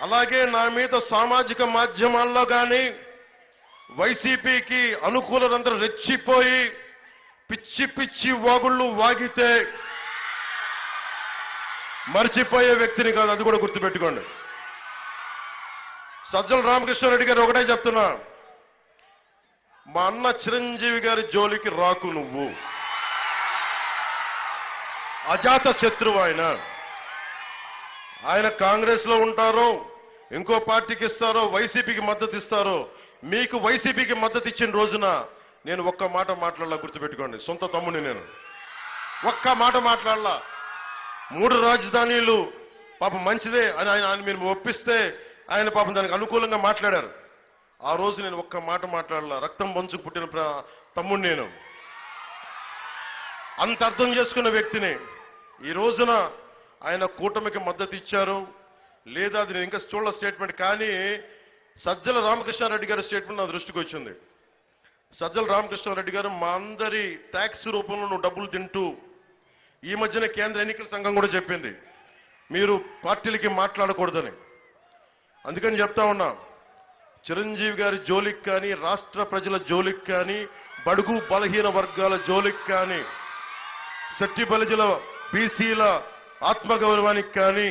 అలాగే నా మీద సామాజిక మాధ్యమాల్లో కానీ వైసీపీకి అనుకూలందరూ రెచ్చిపోయి పిచ్చి పిచ్చి వాగుళ్ళు వాగితే మర్చిపోయే వ్యక్తిని కాదు, అది కూడా గుర్తుపెట్టుకోండి. సజ్జల రామకృష్ణారెడ్డి గారు ఒకటే చెప్తున్నా, మా అన్న చిరంజీవి గారి జోలికి రాకు నువ్వు. అజాత శత్రువు ఆయన కాంగ్రెస్ లో ఉంటారో ఇంకో పార్టీకి ఇస్తారో వైసీపీకి మద్దతు ఇస్తారో, మీకు వైసీపీకి మద్దతు ఇచ్చిన రోజున నేను ఒక్క మాట మాట్లాడాల, గుర్తుపెట్టుకోండి. సొంత తమ్ముని నేను ఒక్క మాట మాట్లాడాల. 3 రాజధానీలు పాపం మంచిదే అని ఆయన మీరు ఒప్పిస్తే ఆయన పాపం దానికి అనుకూలంగా మాట్లాడారు. ఆ రోజు నేను ఒక్క మాట మాట్లాడాల. రక్తం పంచుకు పుట్టిన తమ్ముడు నేను. అంత అర్థం చేసుకున్న వ్యక్తిని ఈ రోజున ఆయన కూటమికి మద్దతు ఇచ్చారు లేదా అది నేను ఇంకా చూడల స్టేట్మెంట్. కానీ సజ్జల రామకృష్ణారెడ్డి గారి స్టేట్మెంట్ నా దృష్టికి వచ్చింది. సజ్జల రామకృష్ణారెడ్డి గారు, మా అందరి ట్యాక్స్ రూపంలో నువ్వు డబ్బులు తింటూ, ఈ మధ్యన కేంద్ర ఎన్నికల సంఘం కూడా చెప్పింది మీరు పార్టీలకి మాట్లాడకూడదని. అందుకని చెప్తా ఉన్నా, చిరంజీవి గారి జోలికి కానీ, రాష్ట్ర ప్రజల జోలికి కానీ, బడుగు బలహీన వర్గాల జోలికి కానీ, శెట్టి బలిజల బీసీల ఆత్మగౌరవానికి కానీ,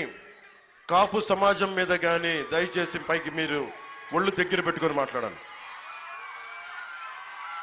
కాపు సమాజం మీద కానీ దయచేసి పైకి మీరు ఒళ్ళు దగ్గర పెట్టుకొని మాట్లాడాలి.